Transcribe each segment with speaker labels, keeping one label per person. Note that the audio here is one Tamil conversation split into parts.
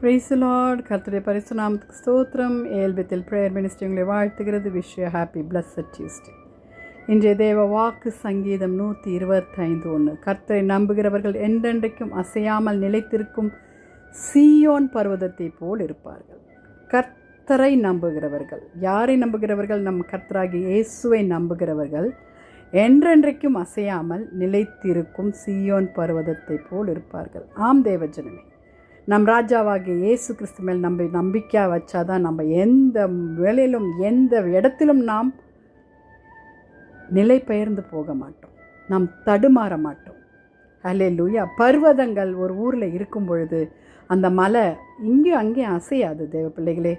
Speaker 1: Price Lord. கர்த்தருடைய பரிசு நாமத்துக்கு ஸ்தோத்திரம். ஏல்பெத்தில் பிரேயர் மினிஸ்ட்ரி உங்களை வாழ்த்துகிறது. விஷய ஹாப்பி பிளஸ்ஸட் டியூஸ்டே. இன்றைய தேவ வாக்கு சங்கீதம் 125:1. கர்த்தரை நம்புகிறவர்கள் என்றென்றைக்கும் அசையாமல் நிலைத்திருக்கும் சீயோன் பர்வதத்தை போல் இருப்பார்கள். கர்த்தரை நம்புகிறவர்கள், யாரை நம்புகிறவர்கள்? நம் கர்த்தராகிய இயேசுவை நம்புகிறவர்கள் என்றென்றைக்கும் அசையாமல் நிலைத்திருக்கும் சீயோன் பர்வதத்தை போல் இருப்பார்கள். ஆம் தேவஜனமே, நம் ராஜாவாகிய இயேசு கிறிஸ்து மேல் நம்பிக்கையாக வச்சாதான் நம்ம எந்த வேலையிலும் எந்த இடத்திலும் நாம் நிலை பெயர்ந்து போக மாட்டோம், நாம் தடுமாற மாட்டோம். அல்லேலூயா. பர்வதங்கள் ஒரு ஊரில் இருக்கும் பொழுது அந்த மலை இங்கேயும் அங்கேயும் அசையாது தேவ பிள்ளைகளே.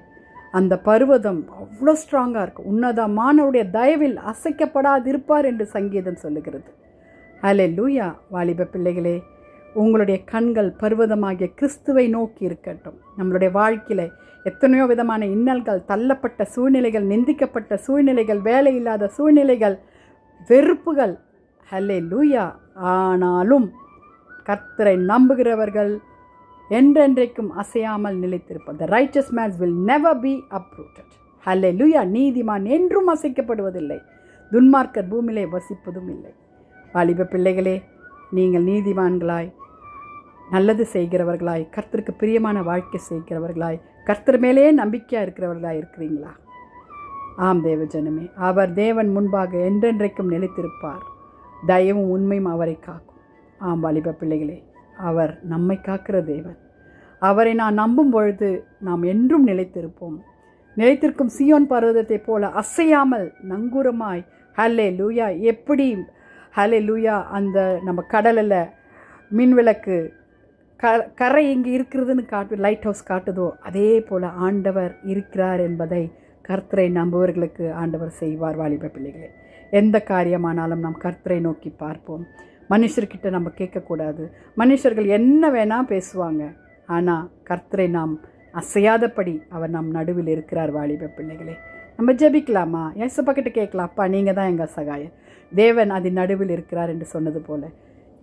Speaker 1: அந்த பர்வதம் அவ்வளோ ஸ்ட்ராங்காக இருக்கும். உன்னதமானவருடைய தயவில் அசைக்கப்படாதிருப்பார் என்று சங்கீதம் சொல்லுகிறது. அல்லேலூயா. வாலிப பிள்ளைகளே, உங்களுடைய கண்கள் பர்வதமாகிய கிறிஸ்துவை நோக்கி இருக்கட்டும். நம்மளுடைய வாழ்க்கையில் எத்தனையோ விதமான இன்னல்கள், தள்ளப்பட்ட சூழ்நிலைகள், நிந்திக்கப்பட்ட சூழ்நிலைகள், வேலை இல்லாத சூழ்நிலைகள், வெறுப்புகள், அல்லேலூயா. ஆனாலும் கர்த்தரை நம்புகிறவர்கள் என்றென்றைக்கும் அசையாமல் நிலைத்திருப்பார். The righteous man will never be uprooted. அல்லேலூயா. நீதிமான் என்றும் அசைக்கப்படுவதில்லை, துன்மார்க்கர் பூமியிலே வசிப்பதும் இல்லை. வாலிப பிள்ளைகளே, நீங்கள் நீதிமான்களாய், நல்லது செய்கிறவர்களாய், கர்த்தருக்கு பிரியமான வாழ்க்கை செய்கிறவர்களாய், கர்த்தர் மேலே நம்பிக்கையாக இருக்கிறவர்களாய் இருக்கிறீங்களா? ஆம் தேவஜனமே, அவர் தேவன் முன்பாக என்றென்றைக்கும் நிலைத்திருப்பார். தயவும் உண்மையும் அவரை காக்கும். ஆம் வாலிப பிள்ளைகளே, அவர் நம்மை காக்கிற தேவன். அவரை நான் நம்பும் பொழுது நாம் என்றும் நிலைத்திருப்போம். நிலைத்திருக்கும் சீயோன் பர்வதத்தை போல அசையாமல் நங்கூரமாய். ஹல்லேலூயா. எப்படி ஹல்லேலூயா அந்த நம்ம கடலில் மின்விளக்கு கரை இங்கே இருக்கிறதுன்னு லைட் ஹவுஸ் காட்டுதோ, அதே போல் ஆண்டவர் இருக்கிறார் என்பதை கர்த்தரை நம்புவர்களுக்கு ஆண்டவர் செய்வார். வாலிப பிள்ளைகளே, எந்த காரியமானாலும் நாம் கர்த்தரை நோக்கி பார்ப்போம். மனுஷர்கிட்ட நம்ம கேட்கக்கூடாது. மனுஷர்கள் என்ன வேணால் பேசுவாங்க, ஆனால் கர்த்தரை நாம் அசையாதபடி அவர் நம் நடுவில் இருக்கிறார். வாலிப பிள்ளைகளே, நம்ம ஜெபிக்கலாமா? ஏசப்பா கிட்ட கேட்கலாம், அப்பா நீங்கள் தான் எங்கள் சகாயம், தேவன் அதன் நடுவில் இருக்கிறார் என்று சொன்னது போல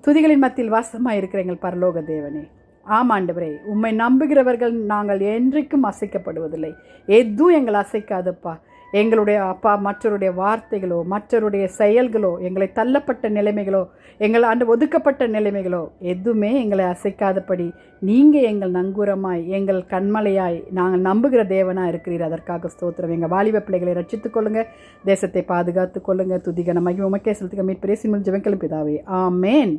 Speaker 1: துதிகளின் மத்தியில் வாசமாக இருக்கிற எங்கள் பரலோக தேவனே, ஆமாண்டவரே, உம்மை நம்புகிறவர்கள் நாங்கள் என்றைக்கும் அசைக்கப்படுவதில்லை. எதுவும் எங்களை அசைக்காதப்பா. எங்களுடைய அப்பா மற்றவருடைய வார்த்தைகளோ, மற்றவருடைய செயல்களோ, எங்களை தள்ளப்பட்ட நிலைமைகளோ, எங்களை ஒதுக்கப்பட்ட நிலைமைகளோ எதுவுமே எங்களை அசைக்காதபடி நீங்கள் எங்கள் நங்கூரமாய், எங்கள் கண்மலையாய், நாங்கள் நம்புகிற தேவனாக இருக்கிறீர். அதற்காக ஸ்தோத்திரம். எங்கள் வாலிப பிள்ளைகளை ரட்சித்துக் கொள்ளுங்கள், தேசத்தை பாதுகாத்து கொள்ளுங்கள். துதிகன மகிமை உமக்கே செலுத்துக. மீட்பரே சிம்மல் ஜெபங்களும் பிதாவே, ஆமேன்.